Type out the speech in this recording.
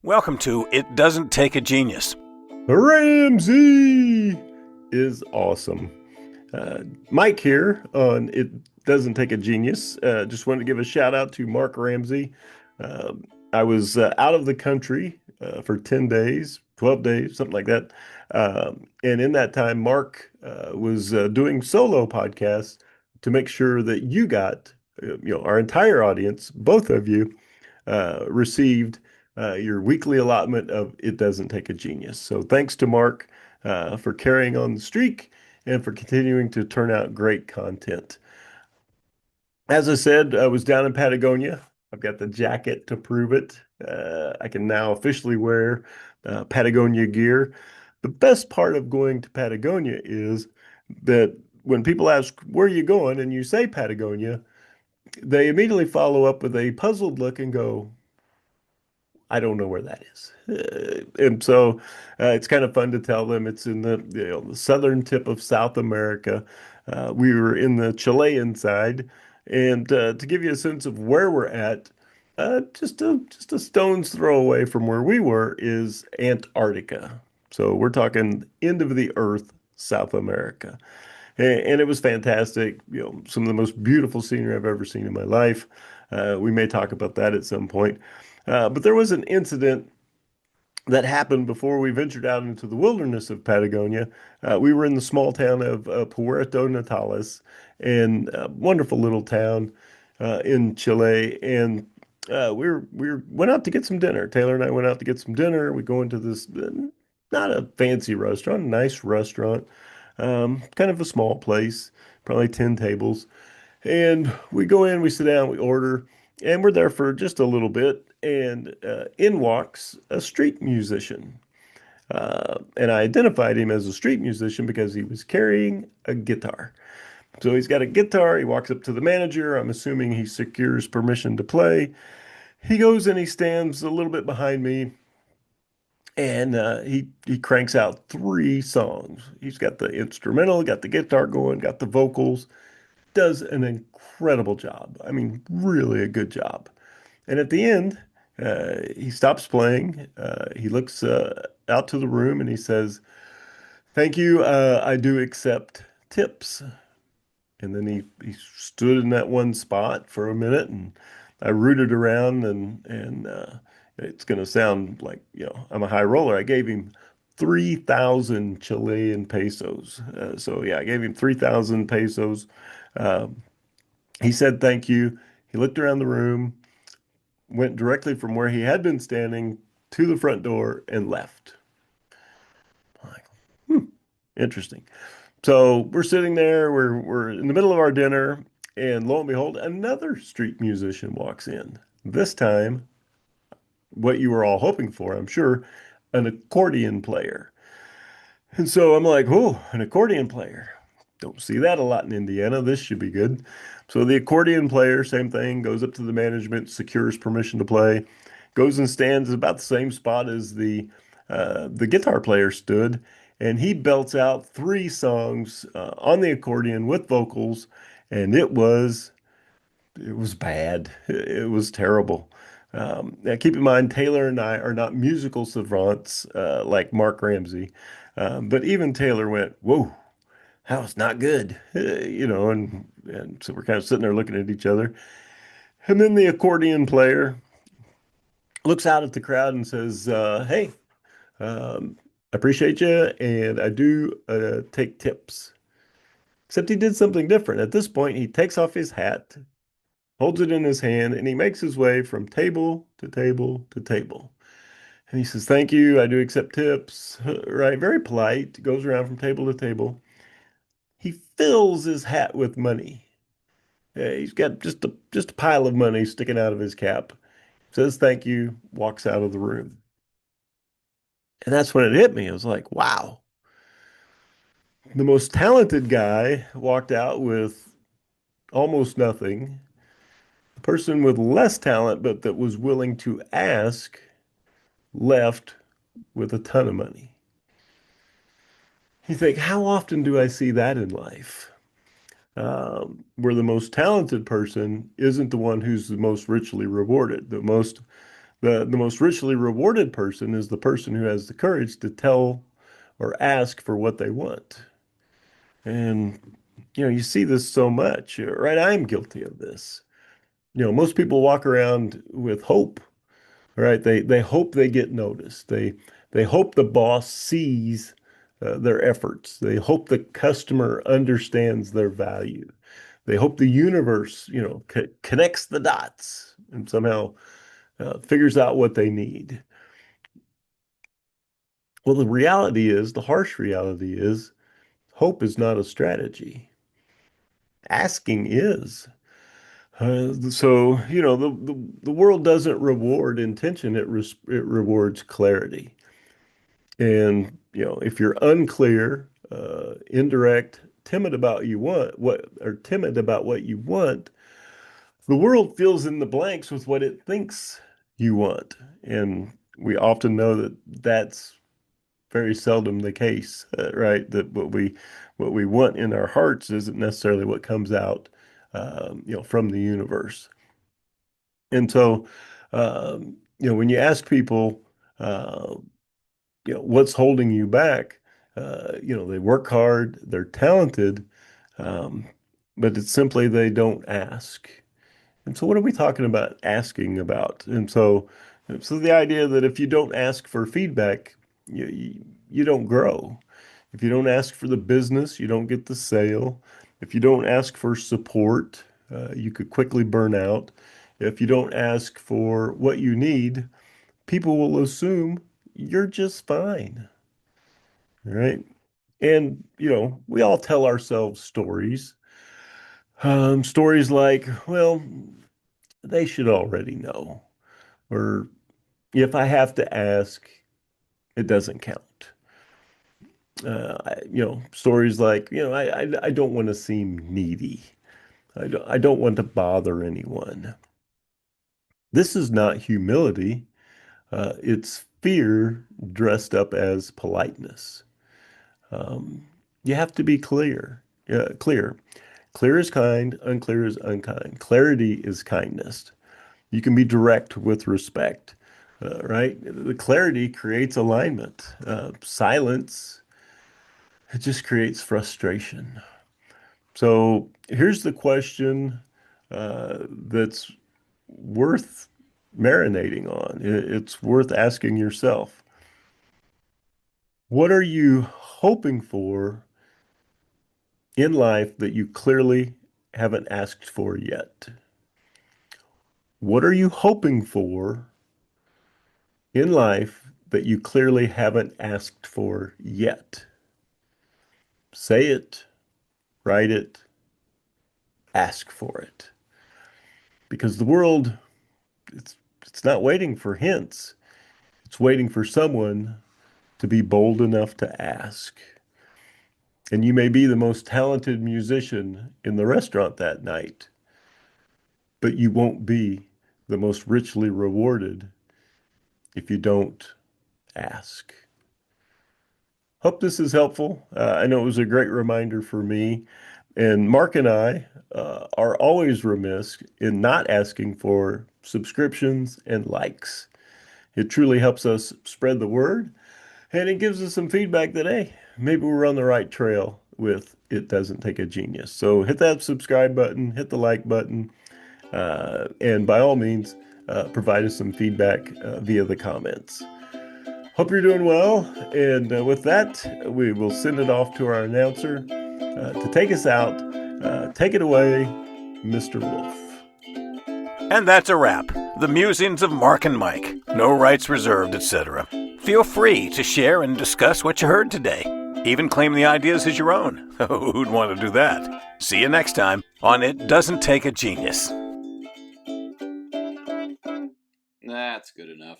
Welcome to It Doesn't Take a Genius. Ramsey is awesome. Mike here on It Doesn't Take a Genius. Just wanted to give a shout out to Mark Ramsey. Uh, I was out of the country for 10 days, 12 days, something like that. And in that time, Mark was doing solo podcasts to make sure that you got, our entire audience, both of you, received your weekly allotment of It Doesn't Take a Genius. So thanks to Mark for carrying on the streak and for continuing to turn out great content. As I said, I was down in Patagonia. I've got the jacket to prove it. I can now officially wear Patagonia gear. The best part of going to Patagonia is that when people ask, where are you going? And you say Patagonia, they immediately follow up with a puzzled look and go, I don't know where that is. And so it's kind of fun to tell them it's in the southern tip of South America. We were in the Chilean side. And to give you a sense of where we're at, just a stone's throw away from where we were is Antarctica. So we're talking end of the earth, South America. And it was fantastic. Some of the most beautiful scenery I've ever seen in my life. We may talk about that at some point. But there was an incident that happened before we ventured out into the wilderness of Patagonia. We were in the small town of Puerto Natales, and a wonderful little town in Chile. And we went out to get some dinner. Taylor and I went out to get some dinner. We go into this not a fancy restaurant, a nice restaurant, kind of a small place, probably 10 tables. And we go in, we sit down, we order, and we're there for just a little bit. And in walks a street musician. And I identified him as a street musician because he was carrying a guitar. So he's got a guitar. He walks up to the manager. I'm assuming he secures permission to play. He goes and he stands a little bit behind me, and he cranks out three songs. He's got the instrumental, got the guitar going, got the vocals. Does an incredible job. I mean, really a good job. And at the end, he stops playing. He looks out to the room and he says, "Thank you. I do accept tips." And then he stood in that one spot for a minute, and I rooted around, and it's going to sound like, I'm a high roller. I gave him 3,000 Chilean pesos. So yeah, I gave him 3,000 pesos. Um, he said thank you. He looked around the room, went directly from where he had been standing to the front door and left. Like, interesting. So we're sitting there, we're in the middle of our dinner, and lo and behold, another street musician walks in. This time, what you were all hoping for, I'm sure, an accordion player. And so I'm like, oh, an accordion player. Don't see that a lot in Indiana. This should be good. So the accordion player, same thing, goes up to the management, secures permission to play, goes and stands about the same spot as the guitar player stood, and he belts out three songs on the accordion with vocals, and it was bad. It was terrible. Now keep in mind, Taylor and I are not musical savants like Mark Ramsey, but even Taylor went, "Whoa, that was not good," and so we're kind of sitting there looking at each other. And then the accordion player looks out at the crowd and says, "Hey, I appreciate you, and I do take tips." Except he did something different. At this point, he takes off his hat, holds it in his hand, and he makes his way from table to table to table. And he says, "Thank you, I do accept tips." Right, very polite, goes around from table to table. He fills his hat with money. He's got just a pile of money sticking out of his cap. Says thank you, walks out of the room. And that's when it hit me. I was like, wow. The most talented guy walked out with almost nothing. The person with less talent, but that was willing to ask, left with a ton of money. You think, how often do I see that in life? Where the most talented person isn't the one who's the most richly rewarded. The The most richly rewarded person is the person who has the courage to tell or ask for what they want. And, you see this so much, right? I'm guilty of this. Most people walk around with hope, right? They hope they get noticed. They hope the boss sees their efforts. They hope the customer understands their value. They hope the universe, connects the dots and somehow figures out what they need. Well, the harsh reality is, hope is not a strategy. Asking is. So, the world doesn't reward intention, it rewards clarity. And, if you're unclear, indirect, timid about timid about what you want, the world fills in the blanks with what it thinks you want. And we often know that that's very seldom the case, right? That what we want in our hearts isn't necessarily what comes out, from the universe. And so, when you ask people, uh, what's holding you back, they work hard, they're talented, um, but it's simply they don't ask. And so, what are we talking about asking about? And so the idea that if you don't ask for feedback, you don't grow. If you don't ask for the business, you don't get the sale. If you don't ask for support, you could quickly burn out. If you don't ask for what you need, people will assume you're just fine, right? And, we all tell ourselves stories. Stories like, well, they should already know. Or if I have to ask, it doesn't count. Stories like, I don't want to seem needy. I don't want to bother anyone. This is not humility. It's fear dressed up as politeness. Um, you have to be clear. Clear. Clear is kind, unclear is unkind. Clarity is kindness. You can be direct with respect, right? The clarity creates alignment. Silence, it just creates frustration. So here's the question that's worth marinating on. It's worth asking yourself. What are you hoping for in life that you clearly haven't asked for yet? What are you hoping for in life that you clearly haven't asked for yet? Say it, write it, ask for it. Because the world, it's not waiting for hints. It's waiting for someone to be bold enough to ask. And you may be the most talented musician in the restaurant that night, but you won't be the most richly rewarded if you don't ask. Hope this is helpful. I know it was a great reminder for me. And Mark and I are always remiss in not asking for subscriptions and likes. It truly helps us spread the word, and it gives us some feedback that, hey, maybe we're on the right trail with It Doesn't Take a Genius. So hit that subscribe button, hit the like button, and by all means, provide us some feedback via the comments. Hope you're doing well. And with that, we will send it off to our announcer to take us out. Take it away, Mr. Wolf. And that's a wrap. The musings of Mark and Mike. No rights reserved, etc. Feel free to share and discuss what you heard today. Even claim the ideas as your own. Who'd want to do that? See you next time on It Doesn't Take a Genius. That's good enough.